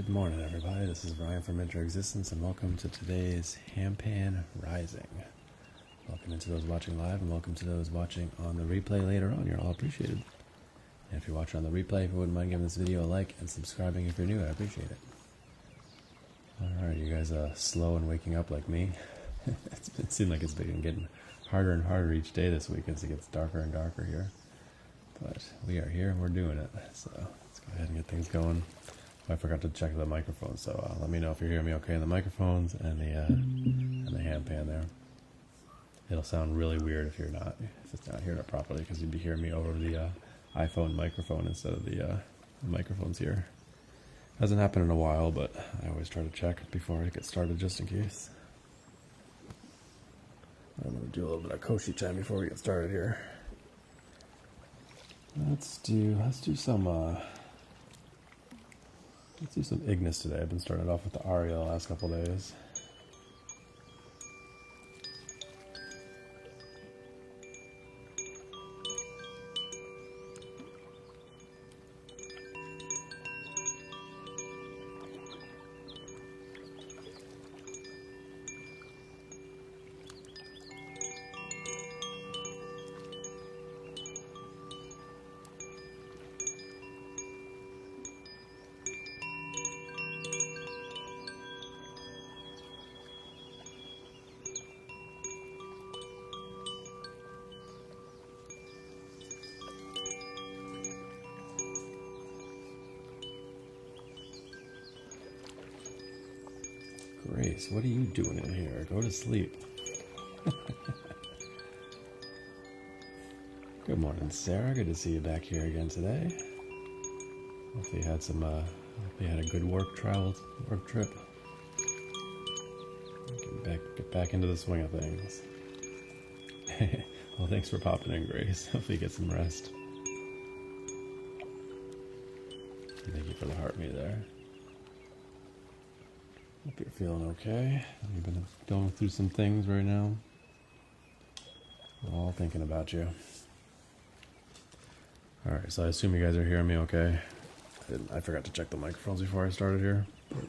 Good morning, everybody. This is Ryan from Inter Existence, and welcome to today's Handpan Rising. Welcome to those watching live, and welcome to those watching on the replay later on. You're all appreciated. And if you're watching on the replay, if you wouldn't mind giving this video a like and subscribing if you're new, I'd appreciate it. Alright, you guys slow and waking up like me? It seemed like it's been getting harder and harder each day this week as it gets darker and darker here. But we are here and we're doing it. So let's go ahead and get things going. I forgot to check the microphone, so let me know if you're hearing me okay in the microphones and the handpan there. It'll sound really weird if it's not hearing it properly, because you'd be hearing me over the iPhone microphone instead of the microphones here. Hasn't happened in a while, but I always try to check before I get started just in case. I'm going to do a little bit of Koshi time before we get started here. Let's do some Ignis today. I've been starting off with the Aria the last couple days. Grace, what are you doing in here? Go to sleep. Good morning, Sarah. Good to see you back here again today. Hopefully you had a good work trip. Get back into the swing of things. Well, thanks for popping in, Grace. Hopefully you get some rest. Thank you for the heart me there. Hope you're feeling okay. You've been going through some things right now. We're all thinking about you. Alright, so I assume you guys are hearing me okay. I forgot to check the microphones before I started here. But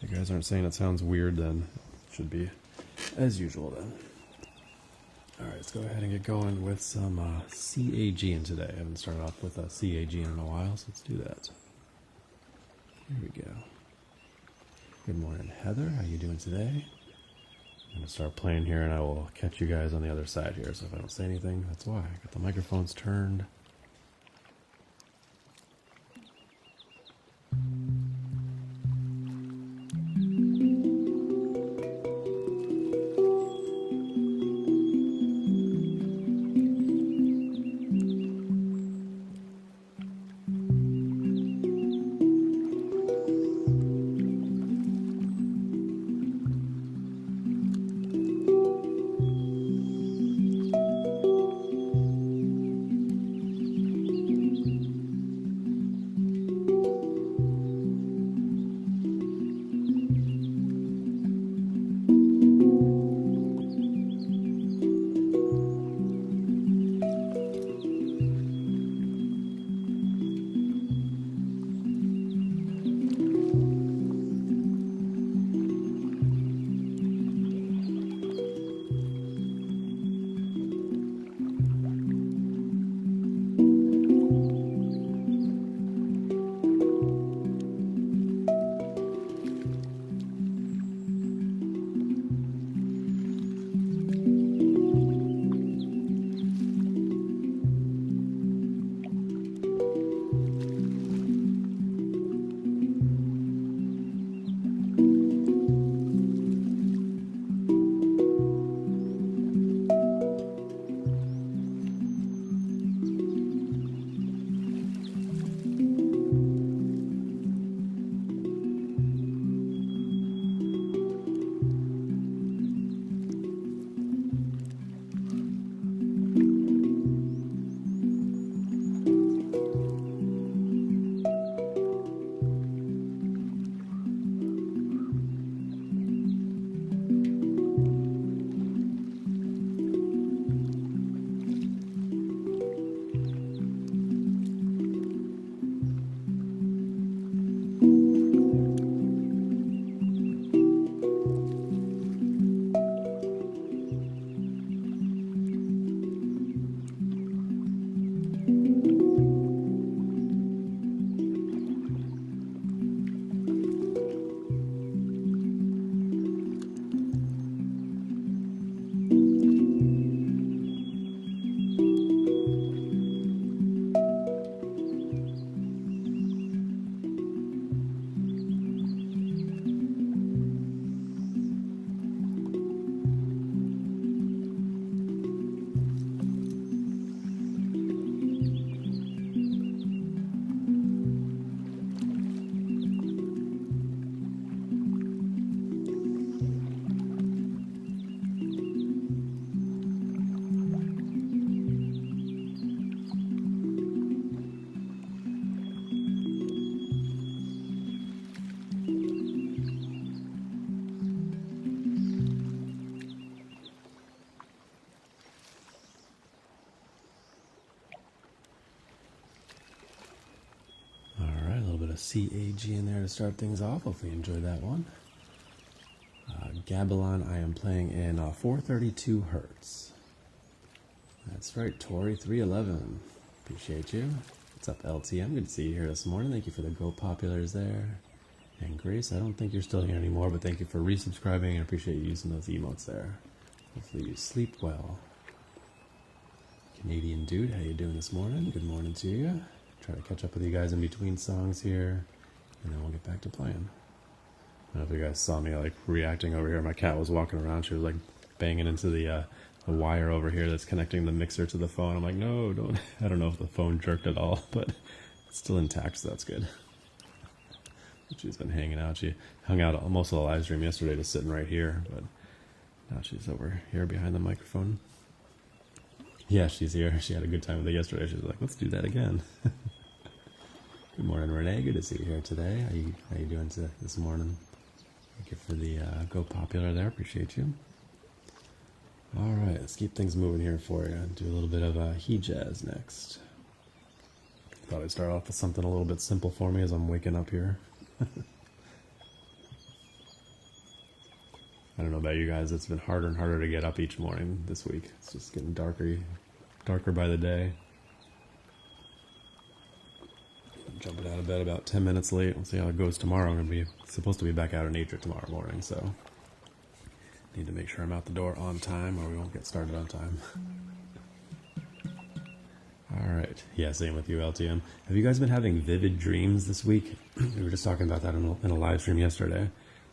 if you guys aren't saying it sounds weird, then it should be as usual then. Alright, let's go ahead and get going with some CAG in today. I haven't started off with a CAG in a while, so let's do that. Here we go. Good morning, Heather. How you doing today? I'm going to start playing here, and I will catch you guys on the other side here. So if I don't say anything, that's why. I got the microphones turned. CAG in there to start things off. Hopefully you enjoyed that one. Gabalon, I am playing in 432 hertz. That's right, Tori 311. Appreciate you. What's up, LTM? Good to see you here this morning. Thank you for the Go Populars there. And Grace, I don't think you're still here anymore, but thank you for resubscribing and appreciate you using those emotes there. Hopefully you sleep well. Canadian dude, how you doing this morning? Good morning to you. Try to catch up with you guys in between songs here, and then we'll get back to playing. I don't know if you guys saw me like reacting over here. My cat was walking around. She was like banging into the wire over here that's connecting the mixer to the phone. I'm like, no, don't. I don't know if the phone jerked at all, but it's still intact, so that's good. She's been hanging out. She hung out most of the live stream yesterday just sitting right here, but now she's over here behind the microphone. Yeah, she's here. She had a good time with it yesterday. She was like, let's do that again. Good morning, Renee. Good to see you here today. How you doing this morning? Thank you for the Go Popular there. Appreciate you. All right, let's keep things moving here for you. Do a little bit of he jazz next. Thought I'd start off with something a little bit simple for me as I'm waking up here. I don't know about you guys, it's been harder and harder to get up each morning this week. It's just getting darker by the day. I'm jumping out of bed about 10 minutes late. We'll see how it goes tomorrow. I'm supposed to be back out in nature tomorrow morning, so need to make sure I'm out the door on time or we won't get started on time. Alright, yeah, same with you, LTM. Have you guys been having vivid dreams this week? We were just talking about that in a live stream yesterday.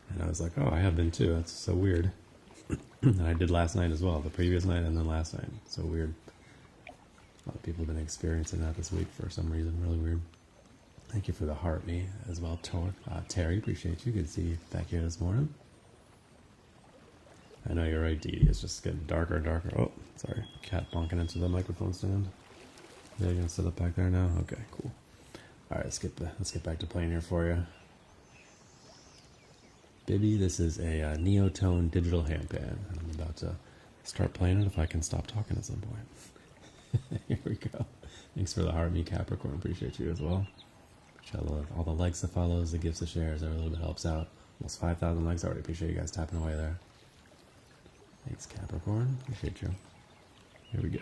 And I was like, oh, I have been too. That's so weird. And I did last night as well, the previous night and then last night. So weird. A lot of people have been experiencing that this week for some reason. Really weird. Thank you for the heart me as well, Terry. Appreciate you. Good to see you back here this morning. I know you're right, Dee Dee. It's just getting darker and darker. Oh, sorry. Cat bonking into the microphone stand. Yeah, you're gonna set up back there now? Okay, cool. Alright, let's get back to playing here for you. Bibby, this is a Neotone digital handpan. I'm about to start playing it if I can stop talking at some point. Here we go. Thanks for the heart, me Capricorn. Appreciate you as well. All the likes, the follows, the gifts, the shares. Every little bit helps out. Almost 5,000 likes already. Appreciate you guys tapping away there. Thanks, Capricorn. Appreciate you. Here we go.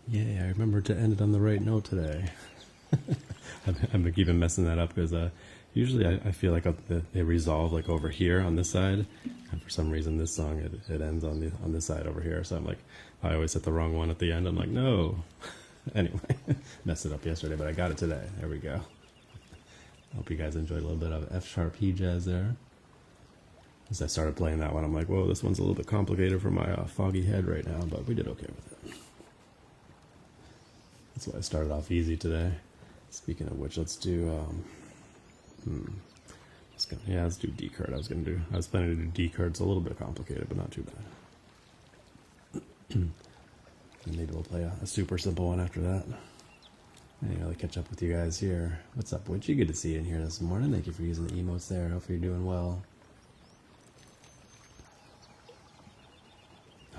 Yeah, I remember to end it on the right note today. I've been keeping messing that up because usually I feel like they resolve like over here on this side, and for some reason this song it ends on this side over here. So I'm like, I always hit the wrong one at the end. I'm like, no. Anyway, messed it up yesterday, but I got it today. There we go. Hope you guys enjoyed a little bit of F sharp E jazz there. As I started playing that one, I'm like, whoa, this one's a little bit complicated for my foggy head right now, but we did okay with it. That's why I started off easy today. Speaking of which, let's do, let's do D card. I was planning to do D card. It's a little bit complicated, but not too bad. And maybe we'll play a super simple one after that. Anyway, I'll catch up with you guys here. What's up, Witchy? Good to see you in here this morning. Thank you for using the emotes there. Hopefully you're doing well.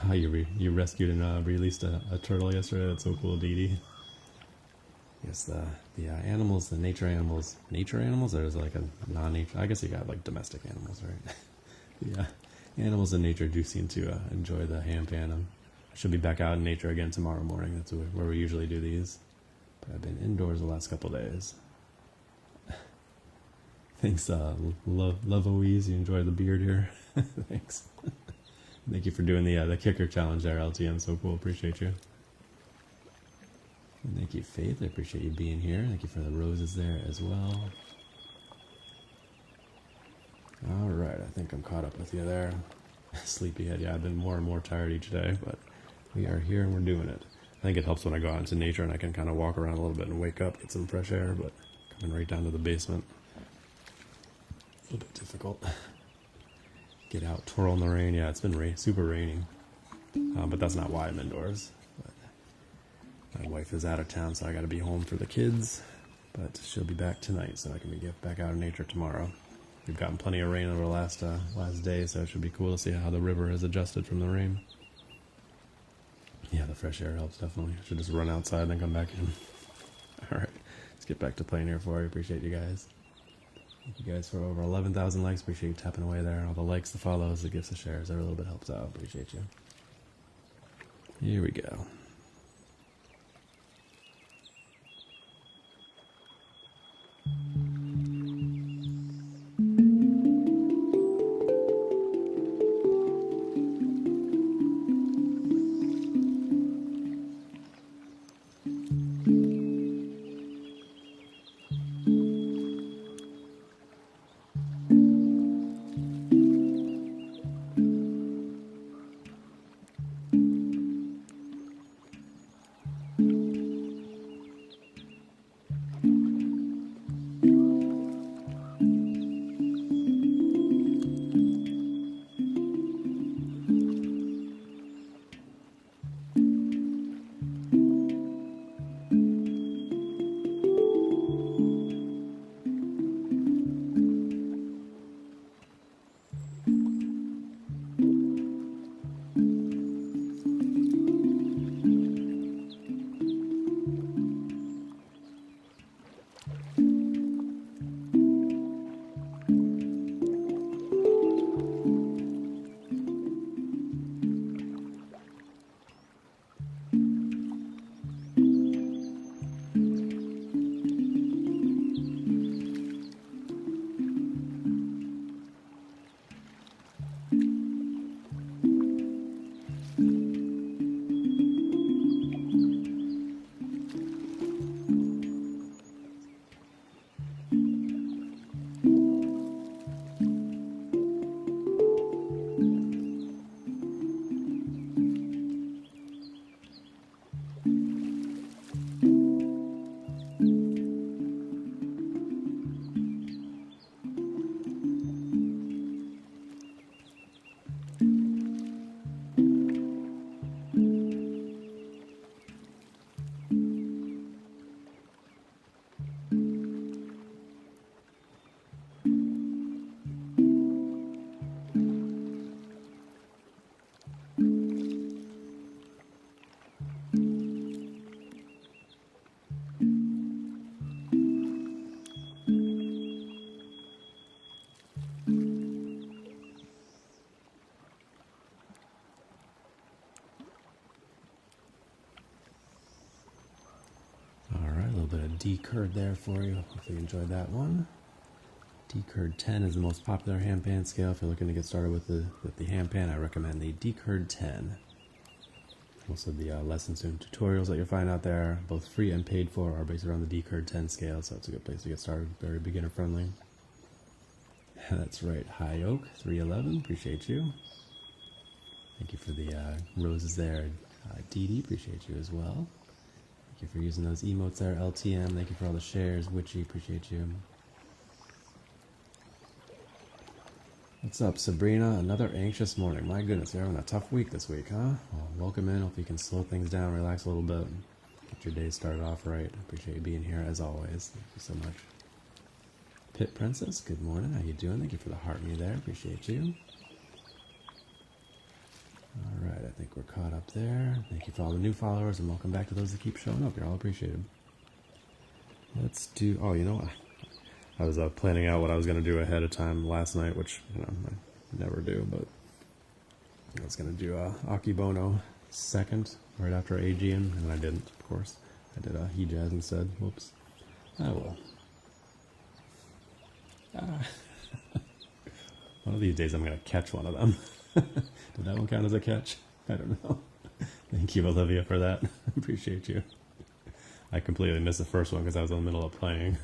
Oh, you rescued and released a turtle yesterday. That's so cool, Dee Dee. Yes, the animals, the nature animals. Nature animals? There's like a non-nature. I guess you got like domestic animals, right? Yeah, animals in nature do seem to enjoy the handpan. I should be back out in nature again tomorrow morning. That's where we usually do these. But I've been indoors the last couple days. Thanks, Love Oise. You enjoy the beard here. Thanks. Thank you for doing the kicker challenge there, LTN. So cool. Appreciate you. And thank you, Faith. I appreciate you being here. Thank you for the roses there as well. All right. I think I'm caught up with you there. Sleepyhead. Yeah, I've been more and more tired each day, but we are here and we're doing it. I think it helps when I go out into nature and I can kind of walk around a little bit and wake up, get some fresh air, but coming right down to the basement, a little bit difficult. Get out, twirl in the rain. Yeah, it's been super raining, but that's not why I'm indoors. But my wife is out of town, so I got to be home for the kids, but she'll be back tonight, so I can get back out in nature tomorrow. We've gotten plenty of rain over the last day, so it should be cool to see how the river has adjusted from the rain. Yeah, the fresh air helps, definitely. I should just run outside and then come back in. All right, let's get back to playing here for you. Appreciate you guys. Thank you guys for over 11,000 likes. Appreciate you tapping away there. All the likes, the follows, the gifts, the shares. Every little bit helps out. Appreciate you. Here we go. D-curd there for you. Hopefully you enjoyed that one. D-curd 10 is the most popular handpan scale. If you're looking to get started with the handpan, I recommend the D-curd 10. Most of the lessons and tutorials that you'll find out there, both free and paid for, are based around the D-curd 10 scale, so it's a good place to get started. Very beginner friendly. That's right, High Oak 311, appreciate you. Thank you for the roses there. Dee Dee, appreciate you as well. Thank you for using those emotes there, LTM. Thank you for all the shares. Witchy, appreciate you. What's up, Sabrina? Another anxious morning. My goodness, you're having a tough week this week, huh? Well, welcome in. Hope you can slow things down, relax a little bit, get your day started off right. Appreciate you being here as always. Thank you so much. Pit Princess, good morning. How you doing? Thank you for the heart me there. Appreciate you. All right, I think we're caught up there. Thank you for all the new followers, and welcome back to those that keep showing up. You're all appreciated. Let's do. Oh, you know what? I was planning out what I was going to do ahead of time last night, which I never do, but I was going to do Akibono second right after Aegean, and I didn't, of course. I did Hijaz instead. Whoops. Oh well. One of these days I'm going to catch one of them. Did that one count as a catch? I don't know. Thank you, Olivia, for that. Appreciate you. I completely missed the first one because I was in the middle of playing.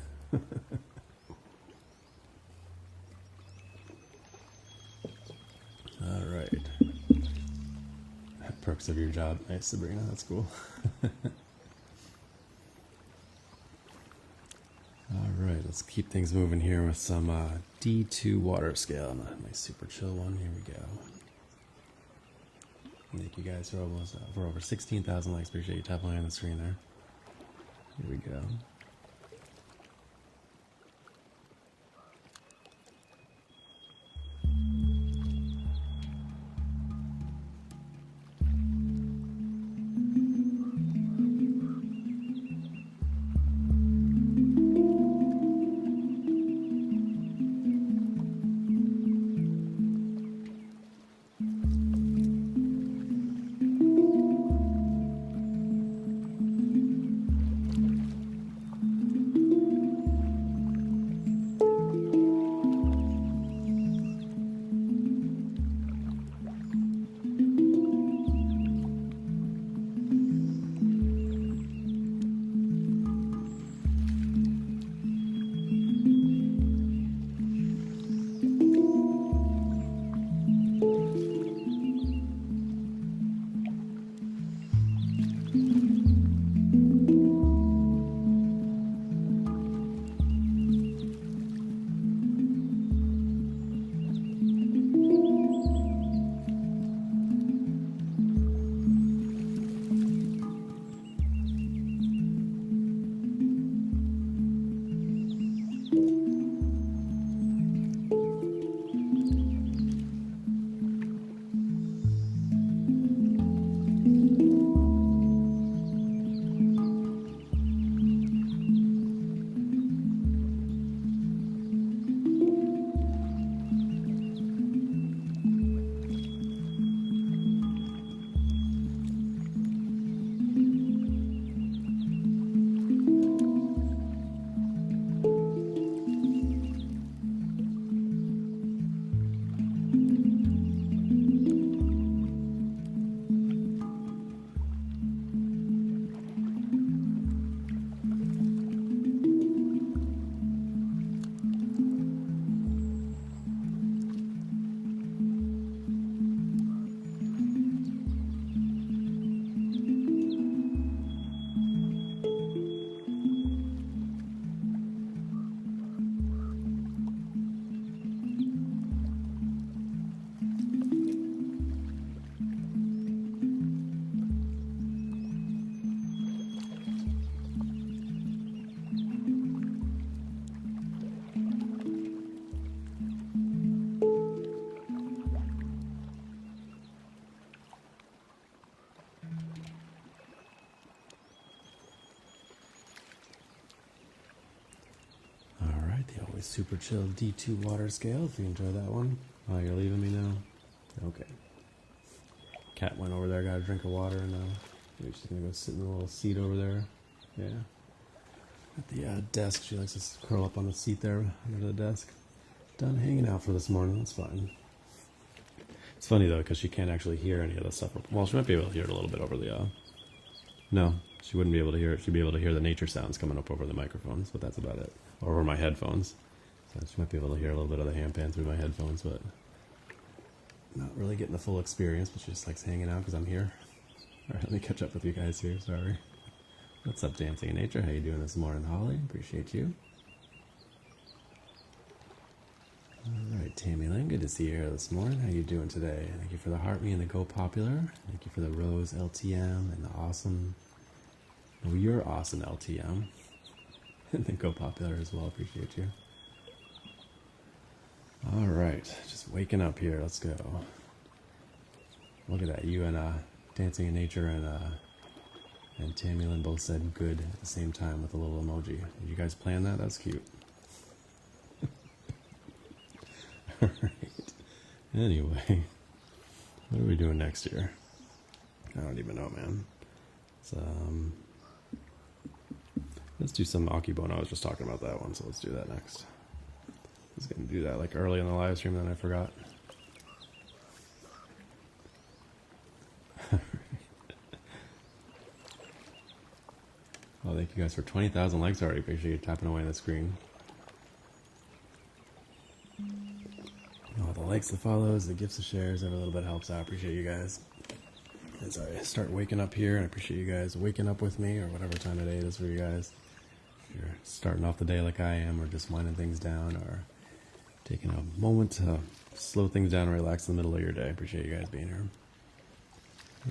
All right. Perks of your job. Nice, Sabrina. That's cool. All right, let's keep things moving here with some D2 water scale. Nice super chill one. Here we go. Thank you guys for almost for over 16,000 likes. Appreciate you tapping on the screen there. Here we go. Super chill D2 water scale, if you enjoy that one. Oh, you're leaving me now? Okay. Cat went over there, got a drink of water, and maybe she's gonna go sit in the little seat over there. Yeah. At the desk, she likes to curl up on the seat there under the desk. Done hanging out for this morning, that's fine. It's funny though, because she can't actually hear any of the stuff. Well, she might be able to hear it a little bit over the, no, she wouldn't be able to hear it. She'd be able to hear the nature sounds coming up over the microphones, but that's about it. Or over my headphones. So she might be able to hear a little bit of the handpan through my headphones, but not really getting the full experience, but she just likes hanging out because I'm here. Alright, let me catch up with you guys here, sorry. What's up, Dancing in Nature? How you doing this morning, Holly? Appreciate you. Alright, Tammy Lynn, good to see you here this morning. How you doing today? Thank you for the heart me and the Go Popular. Thank you for the Rose LTM and the awesome, oh, you're awesome LTM. And the Go Popular as well, appreciate you. Alright, just waking up here, let's go. Look at that, you and Dancing in Nature and Tammy Lynn both said good at the same time with a little emoji. Did you guys plan that? That's cute. Alright. Anyway, what are we doing next year? I don't even know, man. Let's do some Akebono. I was just talking about that one, so let's do that next. I was going to do that like early in the live stream, then I forgot. Oh, thank you guys for 20,000 likes already. Appreciate you tapping away on the screen. Oh, the likes, the follows, the gifts, the shares, every little bit helps out. Appreciate you guys. As I start waking up here, and I appreciate you guys waking up with me, or whatever time of day it is for you guys. If you're starting off the day like I am, or just winding things down, or taking a moment to slow things down and relax in the middle of your day. I appreciate you guys being here.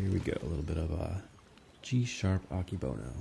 Here we go, a little bit of a G-sharp Akebono.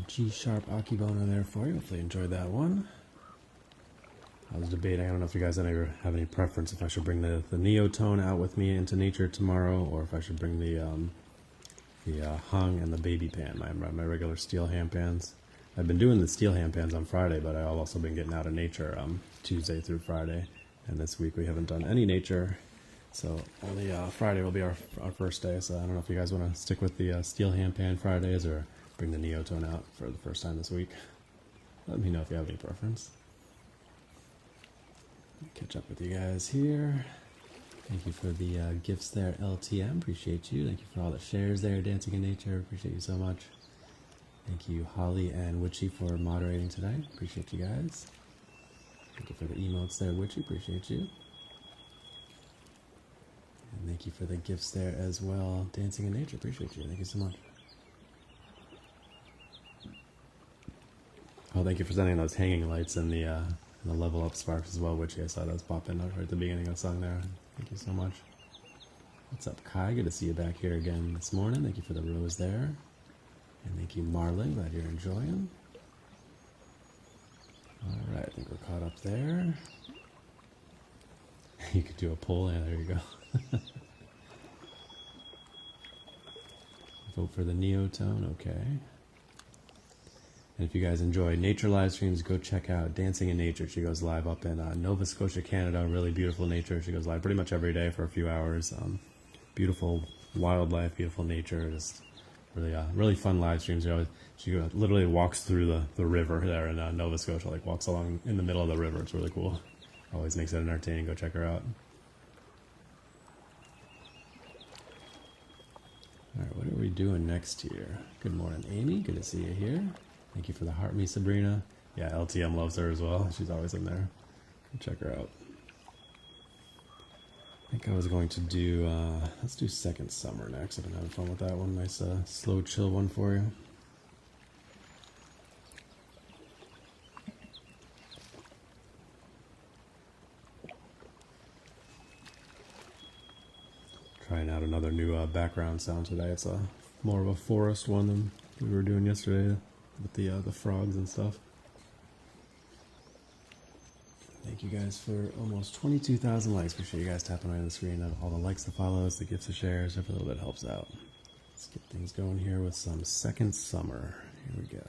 G-sharp Akebono there for you. Hopefully you enjoyed that one. I was debating, I don't know if you guys have any preference if I should bring the Neotone out with me into nature tomorrow, or if I should bring the hung and the baby pan, my regular steel handpans. I've been doing the steel handpans on Friday, but I've also been getting out of nature Tuesday through Friday. And this week we haven't done any nature, so only Friday will be our first day. So I don't know if you guys want to stick with the steel handpan Fridays or bring the Neotone out for the first time this week. Let me know if you have any preference. Catch up with you guys here. Thank you for the gifts there, LTM. Appreciate you. Thank you for all the shares there, Dancing in Nature. Appreciate you so much. Thank you, Holly and Witchy, for moderating tonight. Appreciate you guys. Thank you for the emotes there, Witchy. Appreciate you. And thank you for the gifts there as well, Dancing in Nature. Appreciate you. Thank you so much. Oh, thank you for sending those hanging lights and the level up sparks as well, Witchy. I saw those pop in right at the beginning of the song there. Thank you so much. What's up, Kai? Good to see you back here again this morning. Thank you for the rose there. And thank you, Marlin. Glad you're enjoying. All right, I think we're caught up there. You could do a poll. Yeah, there you go. Vote for the Neotone. Okay. And if you guys enjoy nature live streams, go check out Dancing in Nature. She goes live up in Nova Scotia, Canada. Really beautiful nature. She goes live pretty much every day for a few hours. Beautiful wildlife, beautiful nature. Just really fun live streams. She literally walks through the river there in Nova Scotia, like walks along in the middle of the river. It's really cool. Always makes it entertaining. Go check her out. All right, what are we doing next here? Good morning, Amy. Good to see you here. Thank you for the heart, me, Sabrina. Yeah, LTM loves her as well. She's always in there. Go check her out. I think I was going to do, let's do Second Summer next. I've been having fun with that one. Nice, slow, chill one for you. Trying out another new background sound today. It's more of a forest one than we were doing yesterday with the frogs and stuff. Thank you guys for almost 22,000 likes. Appreciate you guys tapping away on the screen. All the likes, the follows, the gifts, the shares. Every little bit helps out. Let's get things going here with some Second Summer. Here we go.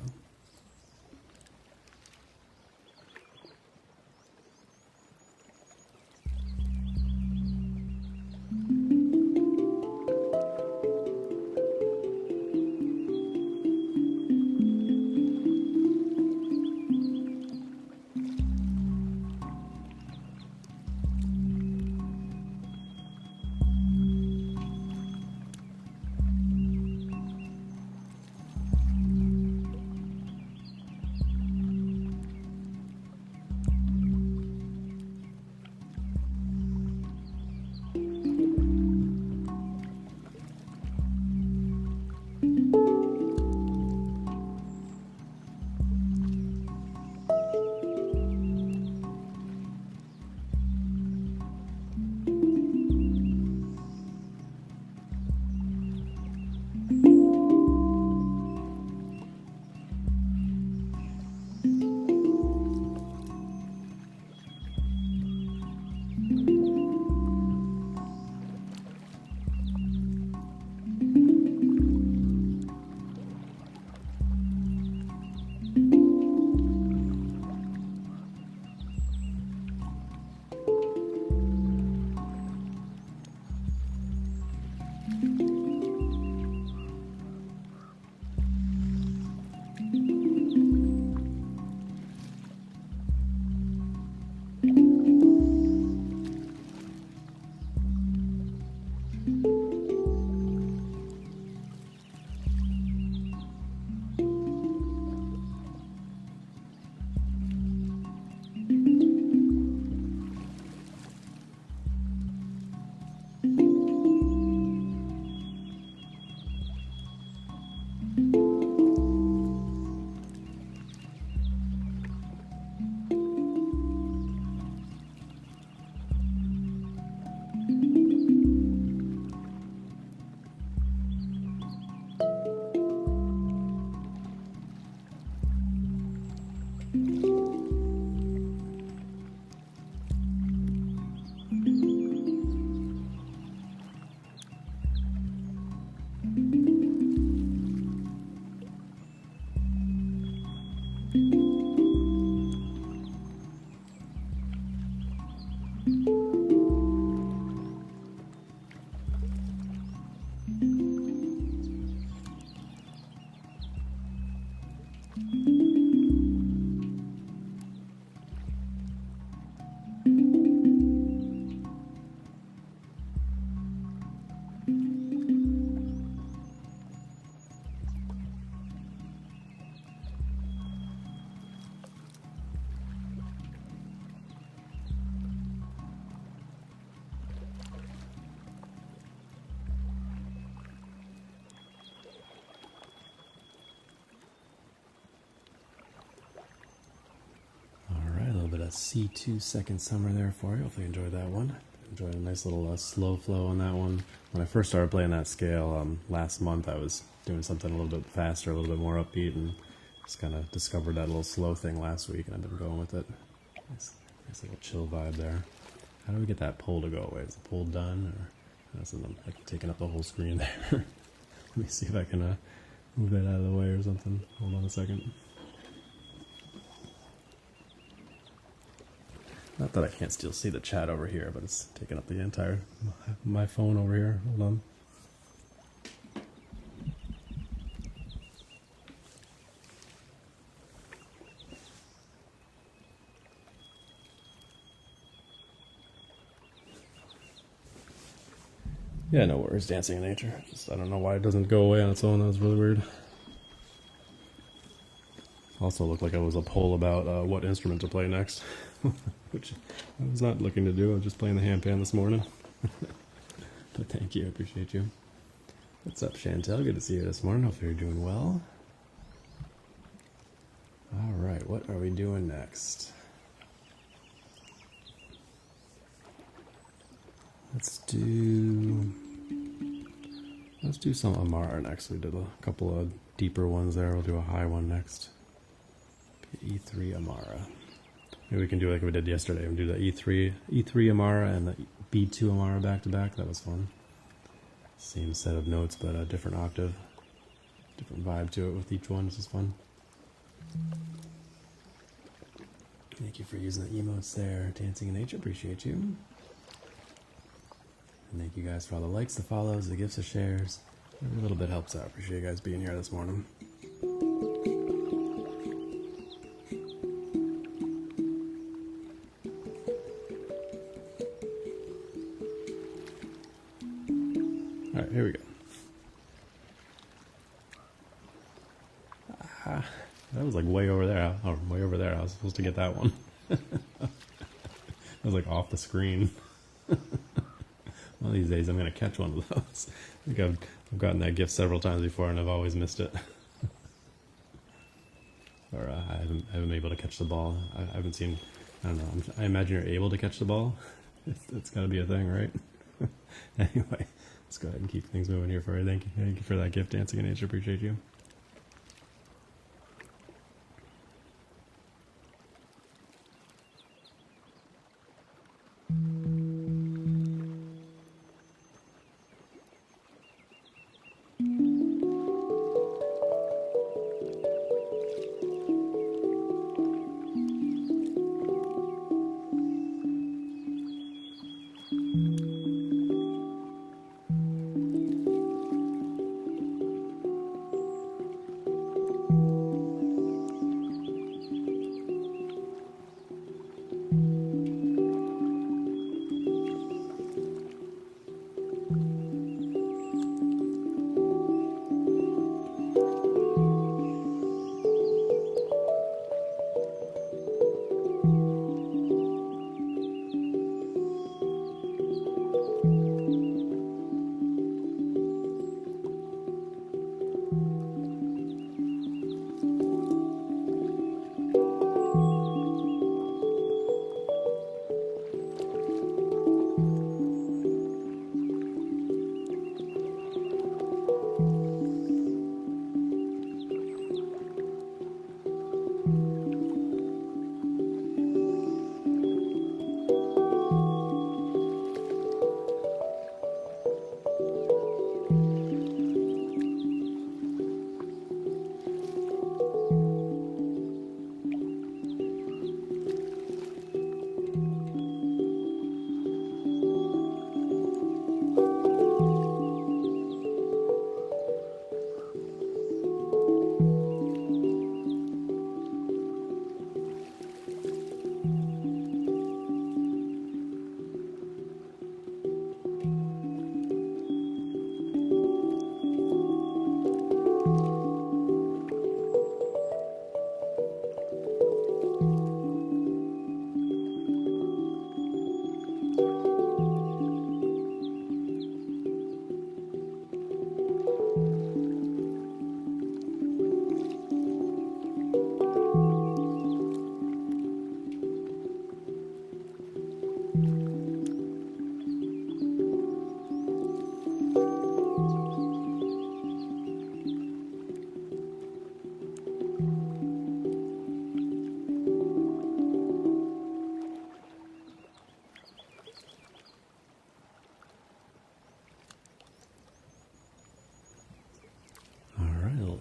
C2 Second Summer there for you. Hopefully you enjoyed that one. Enjoyed a nice little slow flow on that one. When I first started playing that scale last month, I was doing something a little bit faster, a little bit more upbeat, and just kind of discovered that little slow thing last week, and I've been going with it. Nice little chill vibe there. How do we get that pull to go away? Is the pull done, or that's like taking up the whole screen there? Let me see if I can move that out of the way or something. Hold on a second. Not that I can't still see the chat over here, but it's taking up the entire my phone over here. Hold on. Yeah, no worries, Dancing in Nature. Just, I don't know why it doesn't go away on its own. That was really weird. Also looked like it was a poll about what instrument to play next, which I was not looking to do. I was just playing the handpan this morning. But thank you, I appreciate you. What's up, Chantel? Good to see you this morning. Hopefully you're doing well. All right, what are we doing next? Let's do some Amara next. We did a couple of deeper ones there. We'll do a high one next. E3 Amara. Maybe we can do like we did yesterday. We'll do the E3 Amara and the B2 Amara back to back. That was fun. Same set of notes, but a different octave. Different vibe to it with each one. This is fun. Thank you for using the emotes there. Dancing in Nature. Appreciate you. And thank you guys for all the likes, the follows, the gifts, the shares. Every little bit helps out. Appreciate you guys being here this morning. All right, here we go. That was like way over there. Oh, way over there. I was supposed to get that one. I was like off the screen. One of these days I'm going to catch one of those. I think I've gotten that gift several times before and I've always missed it. Or I haven't been able to catch the ball. I haven't seen, I don't know, I imagine you're able to catch the ball. It's got to be a thing, right? Anyway, let's go ahead and keep things moving here for you. Thank you for that gift, Dancing in Nature. Appreciate you.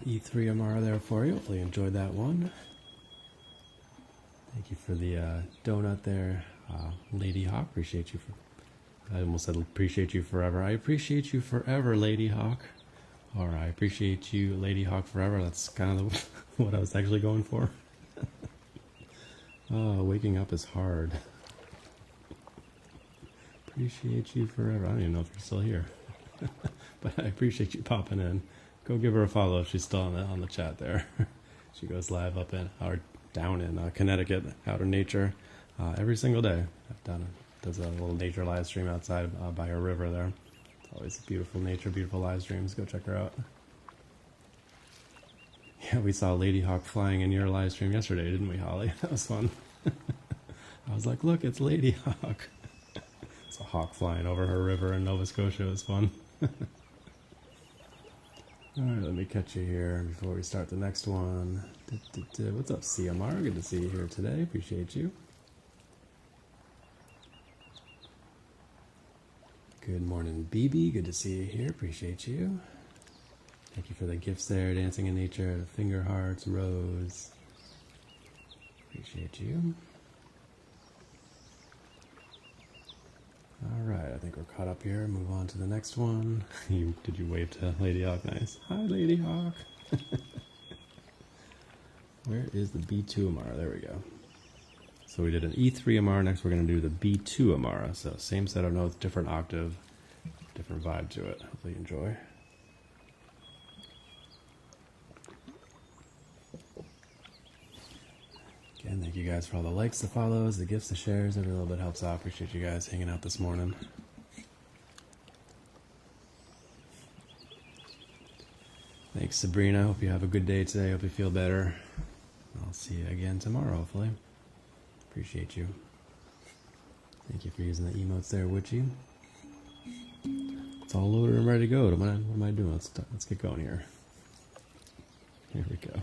E3 Amara there for you. Hopefully you enjoyed that one. Thank you for the donut there, Lady Hawk. Appreciate you for. I almost said appreciate you forever. I appreciate you forever, Lady Hawk. Or I appreciate you, Lady Hawk, forever. That's kind of what I was actually going for. Oh, waking up is hard. Appreciate you forever. I don't even know if you're still here. But I appreciate you popping in. Go give her a follow if she's still on the chat there. She goes live up in, or down in Connecticut, out in nature, every single day. Does a little nature live stream outside by a river there. It's always beautiful nature, beautiful live streams. Go check her out. Yeah, we saw Lady Hawk flying in your live stream yesterday, didn't we, Holly? That was fun. I was like, look, it's Lady Hawk. It's a hawk flying over her river in Nova Scotia. It was fun. Alright, let me catch you here before we start the next one. What's up, CMR? Good to see you here today. Appreciate you. Good morning, BB. Good to see you here. Appreciate you. Thank you for the gifts there. Dancing in Nature, the finger hearts, Rose. Appreciate you. Alright, I think we're caught up here. Move on to the next one. Did you wave to Lady Hawk? Nice. Hi, Lady Hawk. Where is the B2 Amara? There we go. So we did an E3 Amara. Next we're going to do the B2 Amara. So same set of notes, different octave, different vibe to it. Hopefully you enjoy. Again, thank you guys for all the likes, the follows, the gifts, the shares. Every little bit helps out. Appreciate you guys hanging out this morning. Thanks, Sabrina. Hope you have a good day today. Hope you feel better. I'll see you again tomorrow, hopefully. Appreciate you. Thank you for using the emotes there, Witchy. It's all loaded and ready to go. What am I doing? Let's get going here. Here we go.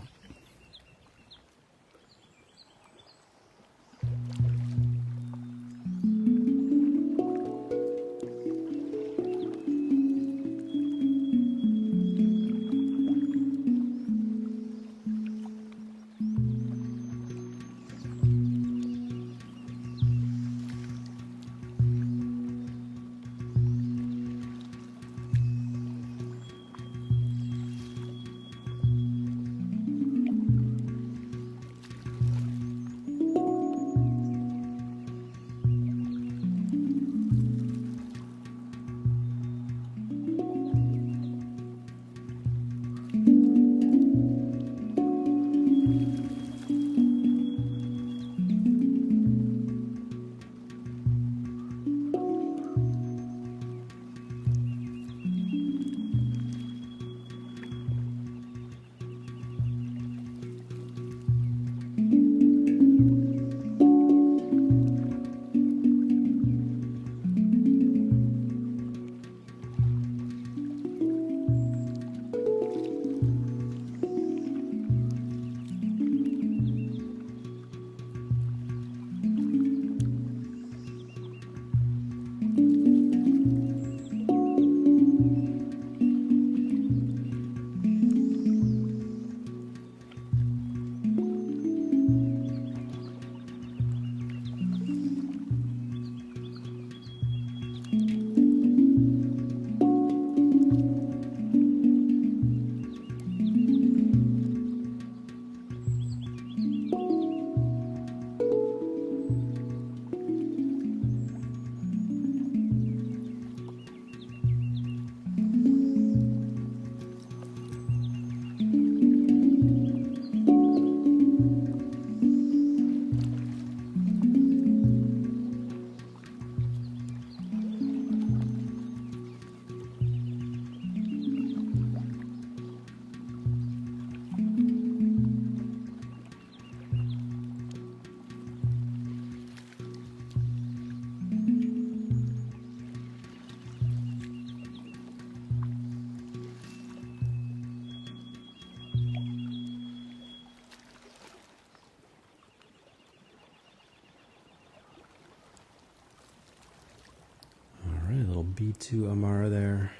B2 Amara there.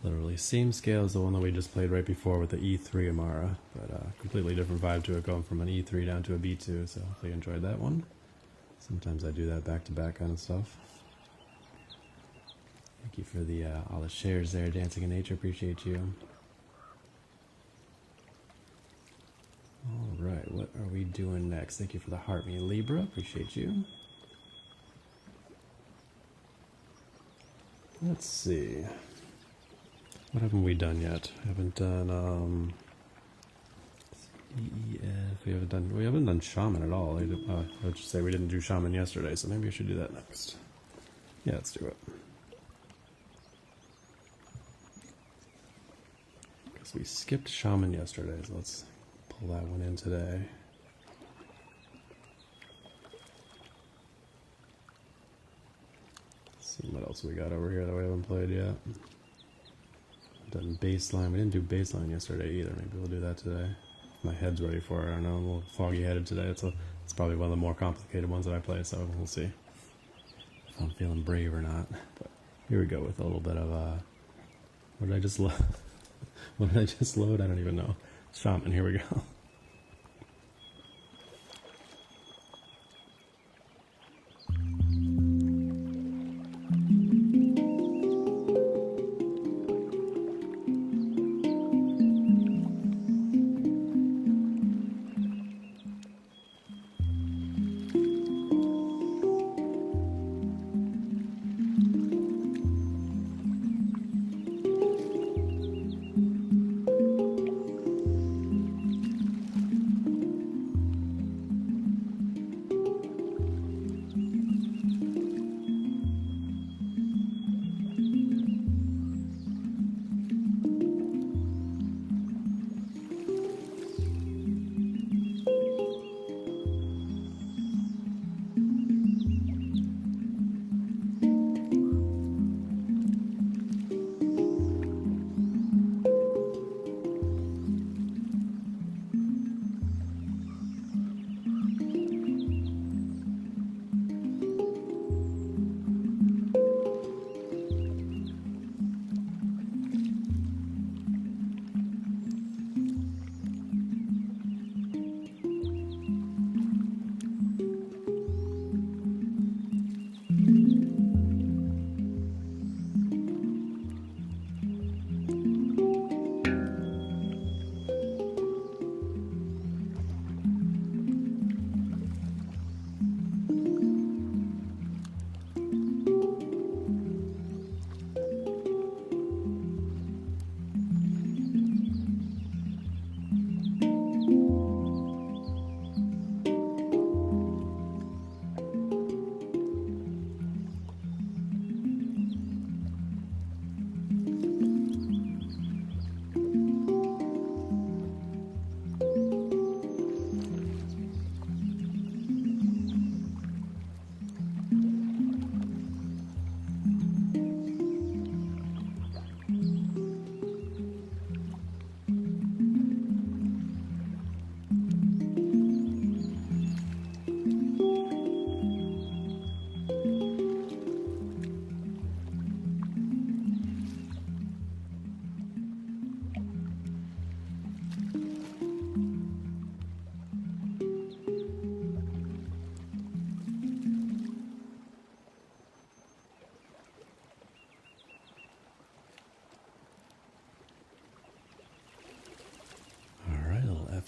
Literally same scale as the one that we just played right before with the E3 Amara, but completely different vibe to it, going from an E3 down to a B2, so hopefully you enjoyed that one. Sometimes I do that back-to-back kind of stuff. Thank you for the all the shares there, Dancing in Nature, appreciate you. Alright, what are we doing next? Thank you for the heart, me Libra, appreciate you. Let's see. What haven't we done yet? We haven't done we haven't done Shaman at all. I would just say we didn't do Shaman yesterday, so maybe we should do that next. Yeah, let's do it. Because we skipped Shaman yesterday, so let's pull that one in today. Let's see what else we got over here that we haven't played yet. Done baseline. We didn't do baseline yesterday either. Maybe we'll do that today. My head's ready for it. I don't know. I'm a little foggy headed today. It's probably one of the more complicated ones that I play, so we'll see if I'm feeling brave or not. But here we go with a little bit of what did I just load? What did I just load? I don't even know. Shaman. Here we go.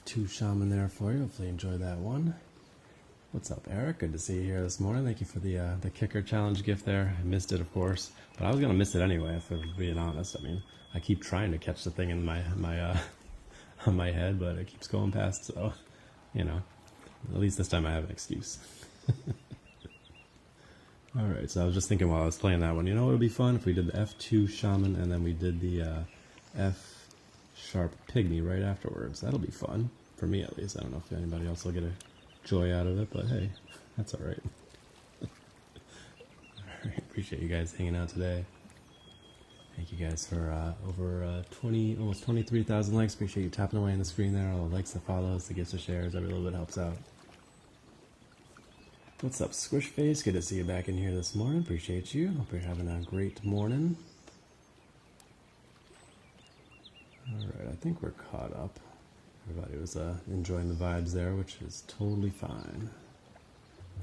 F2 Shaman there for you. Hopefully you enjoyed that one. What's up, Eric? Good to see you here this morning. Thank you for the kicker challenge gift there. I missed it, of course, but I was gonna miss it anyway, if I'm being honest. I mean, I keep trying to catch the thing in my on my head, but it keeps going past. So, you know, at least this time I have an excuse. All right, so I was just thinking while I was playing that one, you know, it would be fun if we did the F2 Shaman and then we did the F Sharp Pygmy right afterwards. That'll be fun, for me at least. I don't know if anybody else will get a joy out of it, but hey, that's all right. All right, appreciate you guys hanging out today. Thank you guys for over 20, almost 23,000 likes. Appreciate you tapping away on the screen there. All the likes, the follows, the gifts, the shares. Every little bit helps out. What's up, Squish Face? Good to see you back in here this morning. Appreciate you. Hope you're having a great morning. Alright, I think we're caught up. Everybody was enjoying the vibes there, which is totally fine.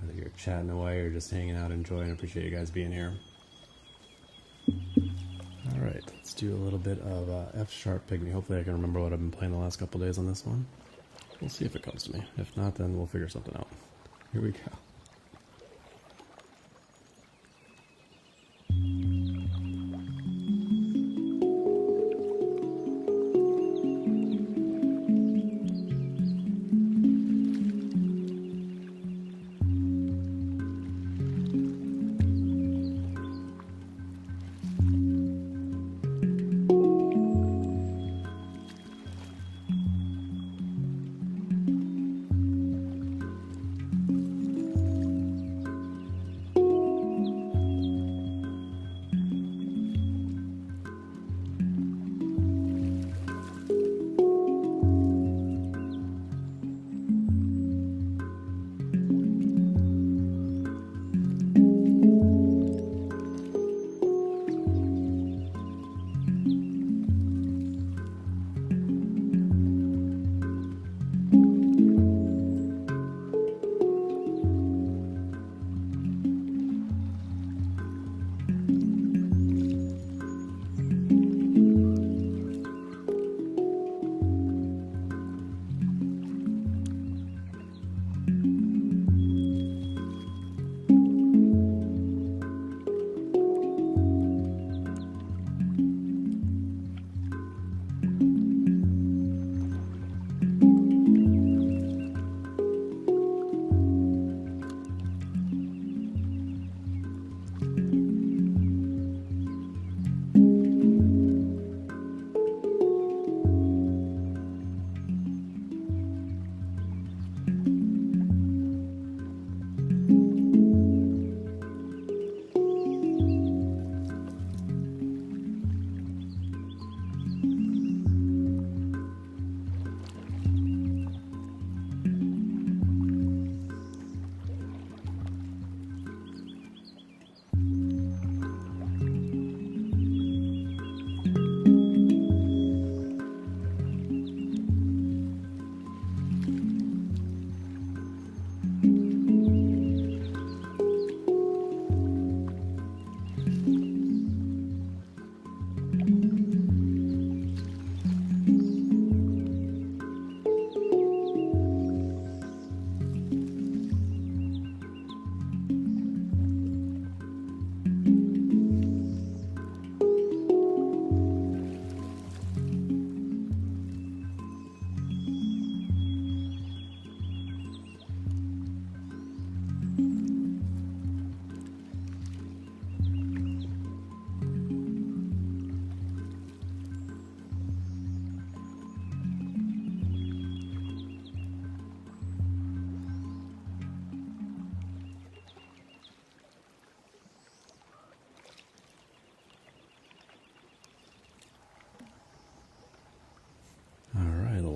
Whether you're chatting away or just hanging out, enjoying, I appreciate you guys being here. Alright, let's do a little bit of F sharp pygmy. Hopefully I can remember what I've been playing the last couple days on this one. We'll see if it comes to me. If not, then we'll figure something out. Here we go.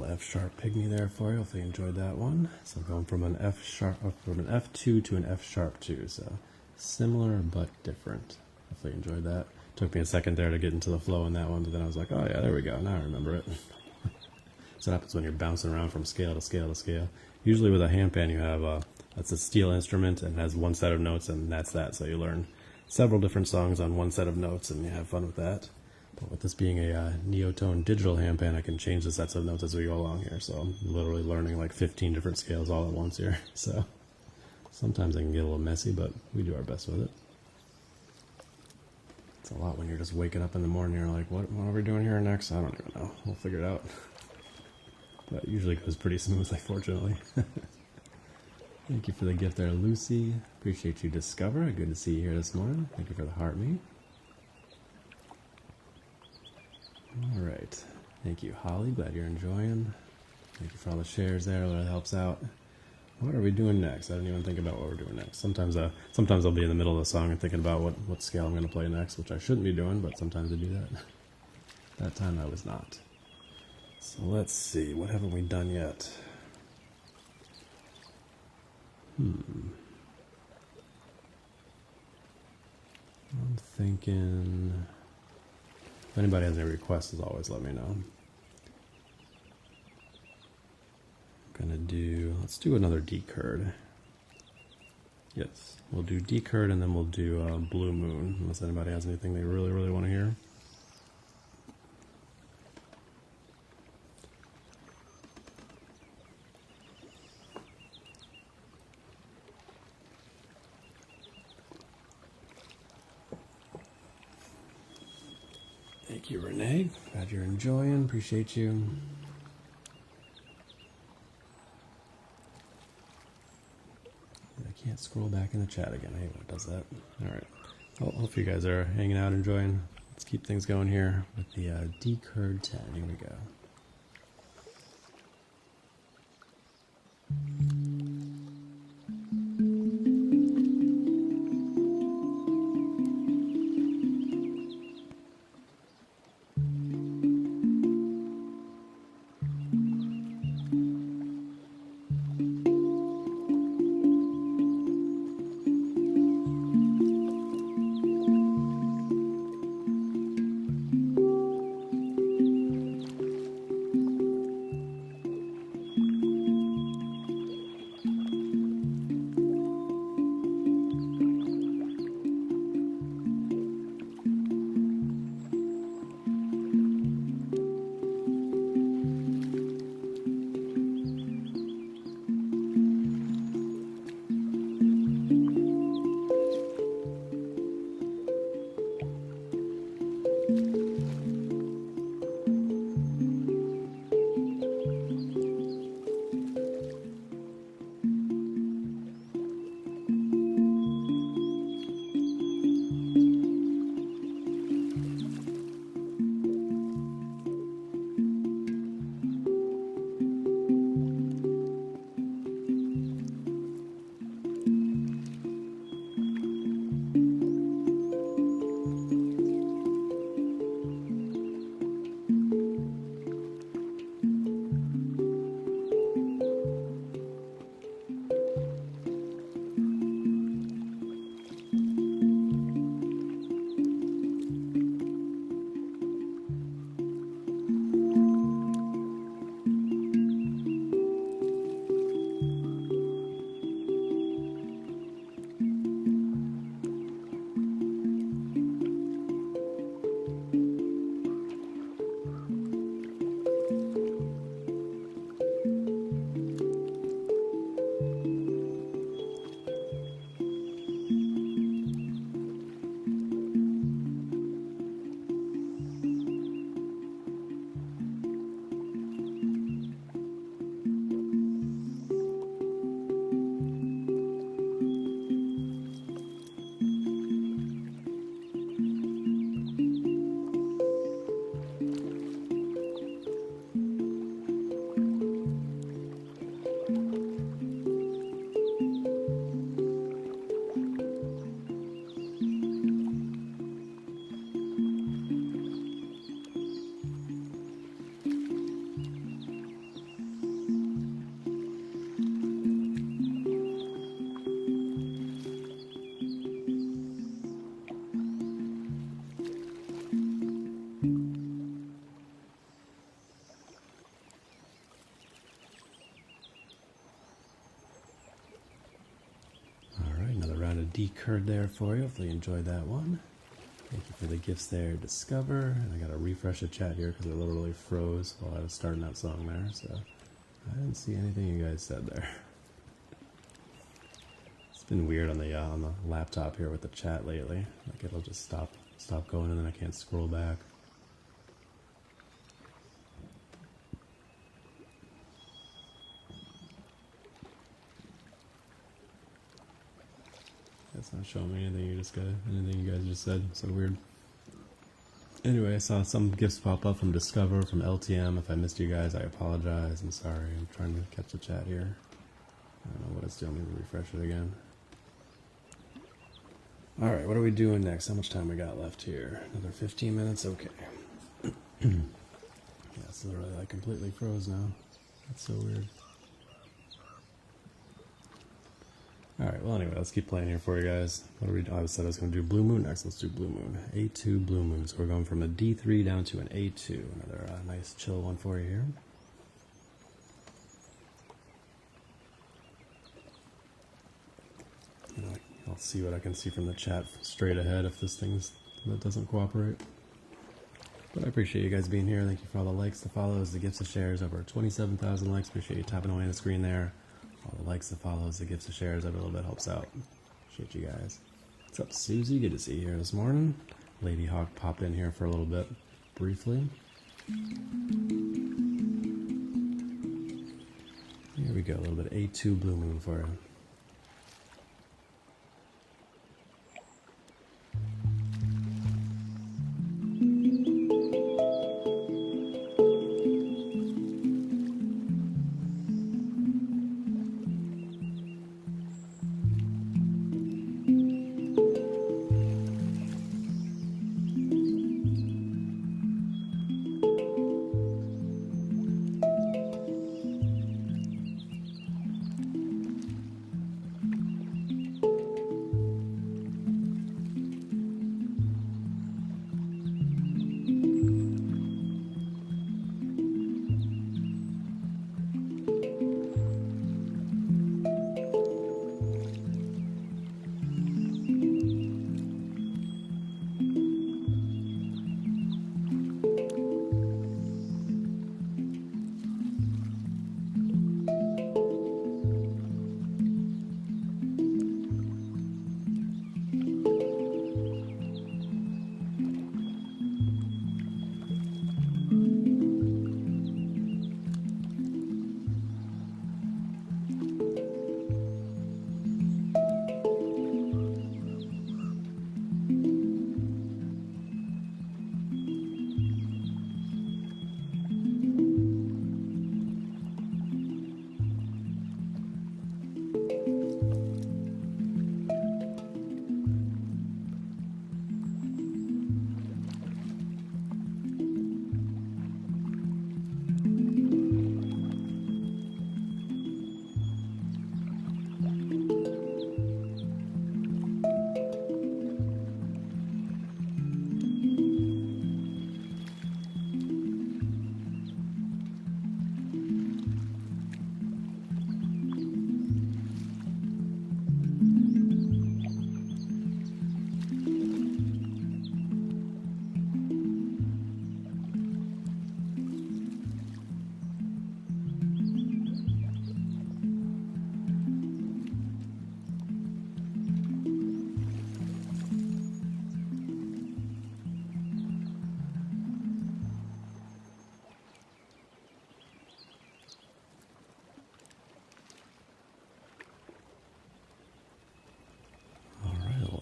F sharp pygmy there for you. Hopefully you enjoyed that one. So going from an F sharp, from an F2 to an F sharp 2. So similar but different. Hopefully you enjoyed that. Took me a second there to get into the flow in that one, but then I was like, oh yeah, there we go. Now I remember it. So that happens when you're bouncing around from scale to scale to scale. Usually with a handpan you have that's a steel instrument and it has one set of notes and that's that. So you learn several different songs on one set of notes and you have fun with that. But with this being a Neotone digital handpan, I can change the sets of notes as we go along here. So I'm literally learning like 15 different scales all at once here. So sometimes it can get a little messy, but we do our best with it. It's a lot when you're just waking up in the morning and you're like, what are we doing here next? I don't even know. We'll figure it out. But it usually goes pretty smoothly, fortunately. Thank you for the gift there, Lucy. Appreciate you, Discover. Good to see you here this morning. Thank you for the heart me. Alright, thank you, Holly, glad you're enjoying. Thank you for all the shares there, that helps out. What are we doing next? I didn't even think about what we're doing next. Sometimes I'll be in the middle of the song and thinking about what scale I'm going to play next, which I shouldn't be doing, but sometimes I do that. That time I was not. So let's see, what haven't we done yet? I'm thinking... If anybody has any requests, as always, let me know. Gonna do, let's do another D chord. Yes, we'll do D chord and then we'll do Blue Moon, unless anybody has anything they really, really want to hear. Thank you, Renee. Glad you're enjoying. Appreciate you. I can't scroll back in the chat again. I hate when it does that. All right. Well, hopefully you guys are hanging out, enjoying. Let's keep things going here with the D chord 10. Here we go. D chord there for you. Hopefully you enjoyed that one. Thank you for the gifts there, Discover. And I got to refresh the chat here because it literally froze while I was starting that song there. So I didn't see anything you guys said there. It's been weird on the laptop here with the chat lately. Like it'll just stop going and then I can't scroll back. That's not showing me anything you guys just said. So weird. Anyway, I saw some gifts pop up from Discover, from LTM. If I missed you guys, I apologize. I'm sorry. I'm trying to catch the chat here. I don't know what it's doing. Let me refresh it again. Alright, what are we doing next? How much time we got left here? Another 15 minutes? Okay. Yeah, it's literally like completely froze now. That's so weird. Alright, well anyway, let's keep playing here for you guys. What are we doing? I said I was going to do Blue Moon next. Let's do Blue Moon. A2 Blue Moon. So we're going from a D3 down to an A2. Another nice chill one for you here. I'll see what I can see from the chat straight ahead if this thing's that doesn't cooperate. But I appreciate you guys being here. Thank you for all the likes, the follows, the gifts, the shares. Over 27,000 likes. Appreciate you tapping away on the screen there. All the likes, the follows, the gifts, the shares. Every little bit helps out. Appreciate you guys. What's up, Susie? Good to see you here this morning. Lady Hawk popped in here for a little bit, briefly. Here we go. A little bit of A2 Blue Moon for you.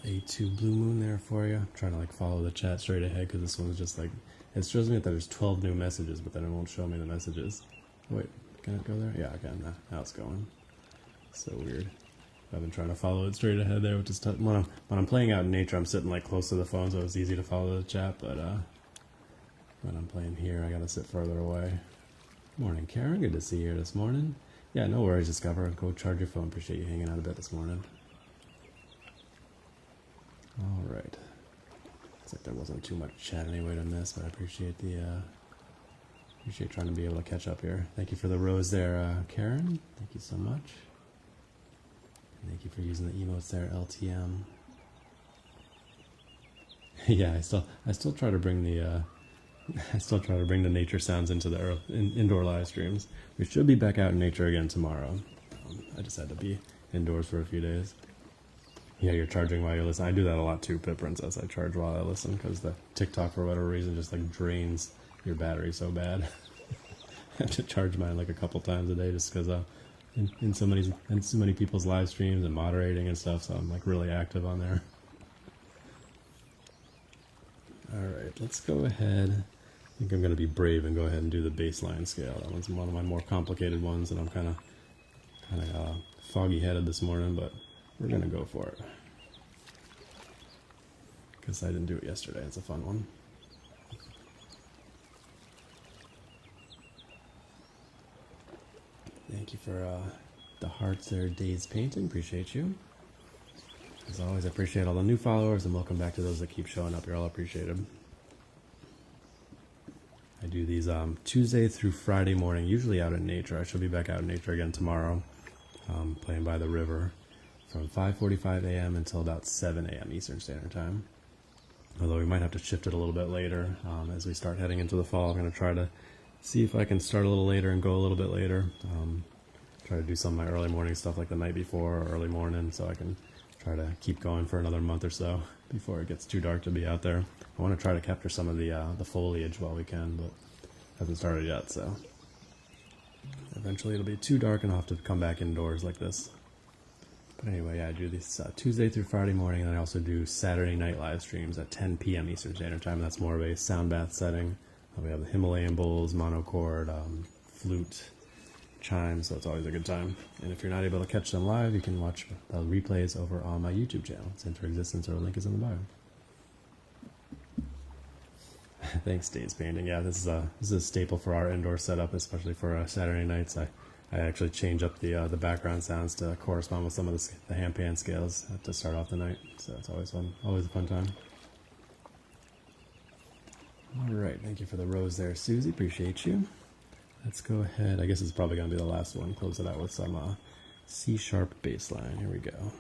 A2 Blue Moon there for you. I'm trying to like follow the chat straight ahead because this one's just like, it shows me that there's 12 new messages, but then it won't show me the messages. Wait, can it go there? Yeah, I can. Now it's going. So weird. I've been trying to follow it straight ahead there, which is tough. When I'm playing out in nature, I'm sitting like close to the phone, so it's easy to follow the chat, but when I'm playing here, I gotta sit further away. Morning, Karen. Good to see you here this morning. Yeah, no worries, Discover. Go charge your phone. Appreciate you hanging out a bit this morning. All right. Looks like there wasn't too much chat anyway to miss, but I appreciate appreciate trying to be able to catch up here. Thank you for the rose there, Karen. Thank you so much. And thank you for using the emotes there, LTM. Yeah, I still try to bring the nature sounds into the indoor live streams. We should be back out in nature again tomorrow. I just had to be indoors for a few days. Yeah, you're charging while you listen. I do that a lot too, Pit Princess. I charge while I listen because the TikTok, for whatever reason, just like drains your battery so bad. I have to charge mine like a couple times a day just because in so many people's live streams and moderating and stuff, so I'm like really active on there. All right, let's go ahead. I think I'm going to be brave and go ahead and do the baseline scale. That one's one of my more complicated ones, and I'm kind of foggy-headed this morning, but we're going to go for it. Because I didn't do it yesterday. It's a fun one. Thank you for the hearts there, Days Painting. Appreciate you. As always, I appreciate all the new followers, and welcome back to those that keep showing up. You're all appreciated. I do these Tuesday through Friday morning, usually out in nature. I should be back out in nature again tomorrow, playing by the river. from 5:45 a.m. until about 7 a.m. Eastern Standard Time. Although we might have to shift it a little bit later as we start heading into the fall. I'm going to try to see if I can start a little later and go a little bit later. Try to do some of my early morning stuff like the night before or early morning, so I can try to keep going for another month or so before it gets too dark to be out there. I want to try to capture some of the foliage while we can, but hasn't started yet, so eventually it'll be too dark and I'll have to come back indoors like this. But anyway, yeah, I do these Tuesday through Friday morning, and I also do Saturday night live streams at 10 p.m. Eastern Standard Time. That's more of a sound bath setting. We have the Himalayan bowls, monochord, flute, chimes, so it's always a good time. And if you're not able to catch them live, you can watch the replays over on my YouTube channel. It's Enter Existence, or the link is in the bio. Thanks, Dane's Painting. Yeah, this is a staple for our indoor setup, especially for Saturday nights. I actually change up the background sounds to correspond with some of the handpan scales to start off the night. So it's always fun, always a fun time. All right, thank you for the rose there, Susie. Appreciate you. Let's go ahead. I guess it's probably going to be the last one. Close it out with some C-sharp bass line. Here we go.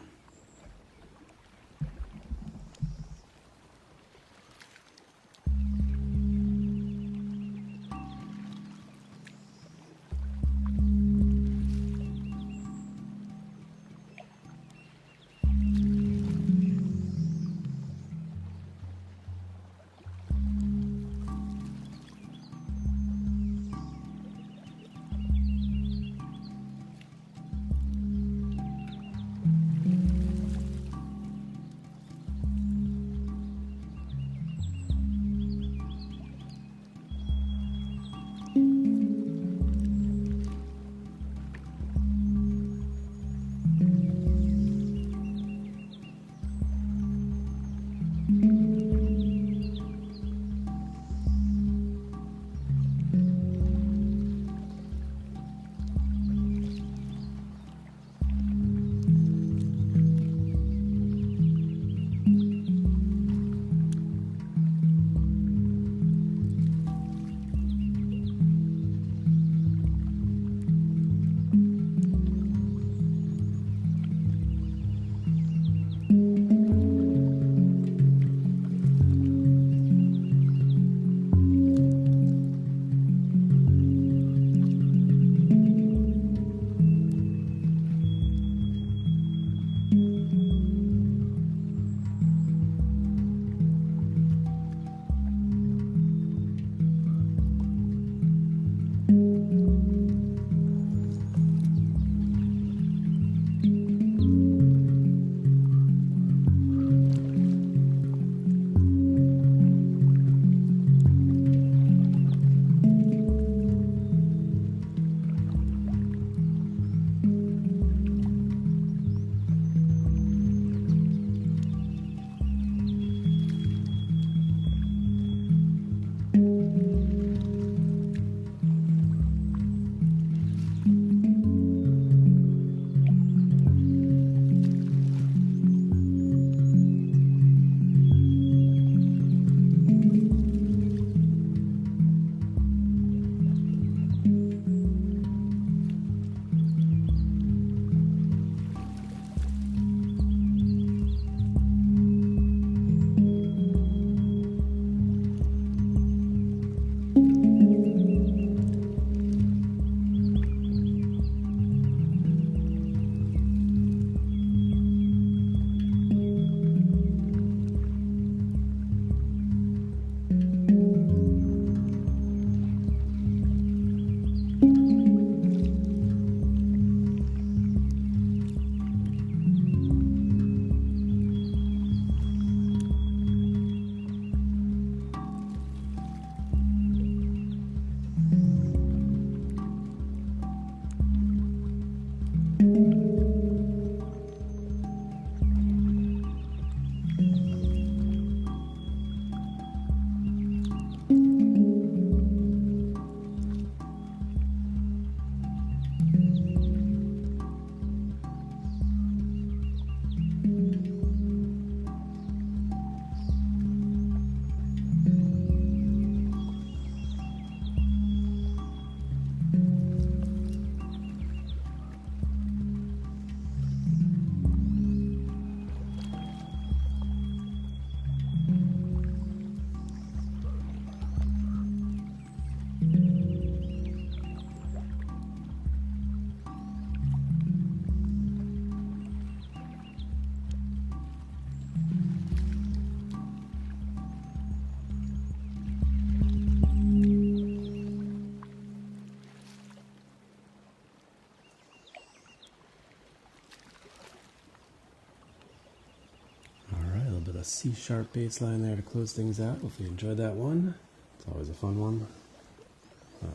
a C-sharp bass line there to close things out. Hopefully you enjoyed that one. It's always a fun one.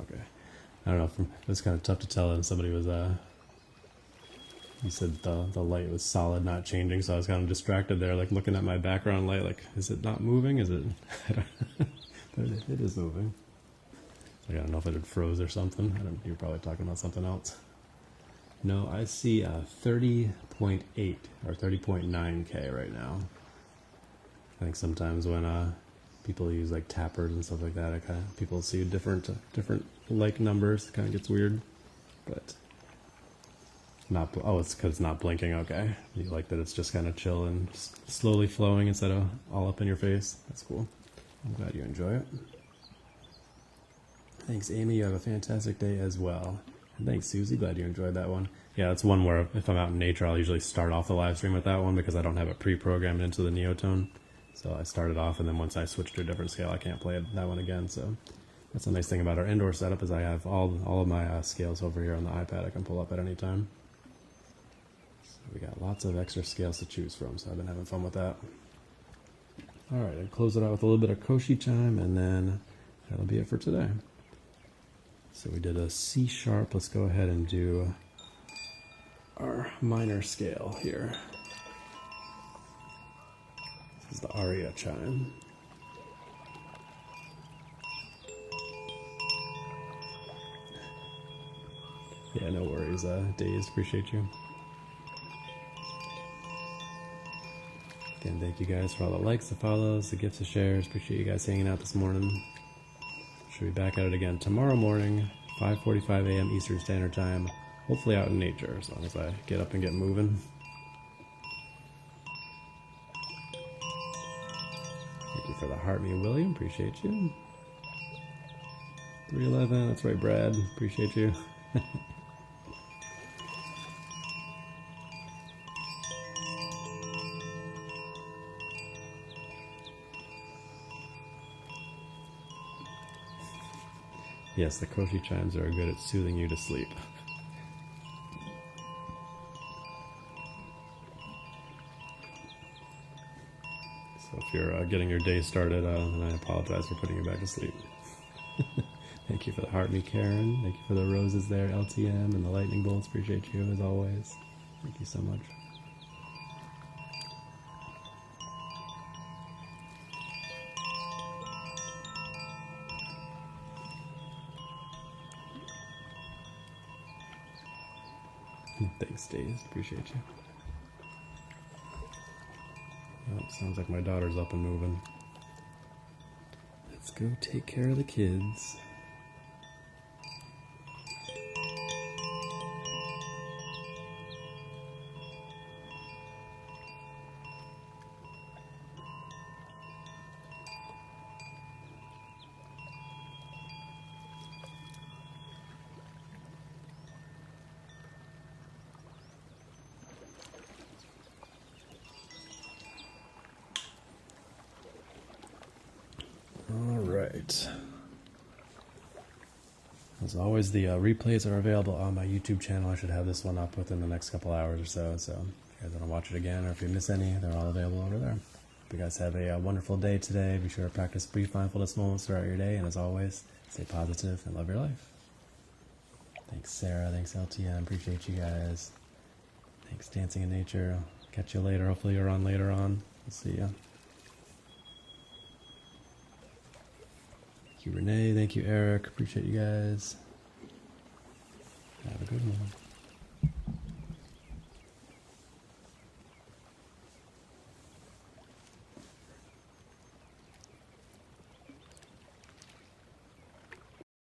Okay. I don't know, it was kind of tough to tell, and somebody was, he said the light was solid, not changing, so I was kind of distracted there, like looking at my background light, like, is it not moving? Is it? But it is moving. Like, I don't know if it had froze or something. You were probably talking about something else. No, I see 30.8 or 30.9K right now. I think sometimes when people use like tappers and stuff like that, people see different like numbers. It kind of gets weird, but not. Oh, it's because it's not blinking. Okay, you like that it's just kind of chill and just slowly flowing instead of all up in your face. That's cool. I'm glad you enjoy it. Thanks, Amy. You have a fantastic day as well. And thanks, Susie. Glad you enjoyed that one. Yeah, that's one where if I'm out in nature, I'll usually start off the live stream with that one because I don't have it pre-programmed into the Neotone. So I started off, and then once I switch to a different scale, I can't play that one again. So that's a nice thing about our indoor setup is I have all of my scales over here on the iPad I can pull up at any time. So we got lots of extra scales to choose from, so I've been having fun with that. All right, I'll close it out with a little bit of Koshi chime, and then that'll be it for today. So we did a C sharp. Let's go ahead and do our minor scale here. This is the aria chime. Yeah, no worries, Days. Appreciate you. Again, thank you guys for all the likes, the follows, the gifts, the shares. Appreciate you guys hanging out this morning. Should be back at it again tomorrow morning, 5:45 a.m. Eastern Standard Time. Hopefully out in nature, as long as I get up and get moving. Thank you for the heart, me, William. Appreciate you. 311, that's right, Brad. Appreciate you. Yes, the Koshi chimes are good at soothing you to sleep. So if you're getting your day started, then I apologize for putting you back to sleep. Thank you for the heart, me, Karen. Thank you for the roses there, LTM, and the lightning bolts. Appreciate you as always. Thank you so much. Thanks, Days. Appreciate you. Oh, sounds like my daughter's up and moving. Let's go take care of the kids. As always, the replays are available on my YouTube channel. I should have this one up within the next couple hours or so. So if you guys want to watch it again, or if you miss any, they're all available over there. Hope you guys have a wonderful day today. Be sure to practice brief mindfulness moments throughout your day. And as always, stay positive and love your life. Thanks, Sarah. Thanks, LTM. Appreciate you guys. Thanks, Dancing in Nature. I'll catch you later. Hopefully you're on later on. We'll see ya. Thank you, Renee. Thank you, Eric. Appreciate you guys. Have a good one.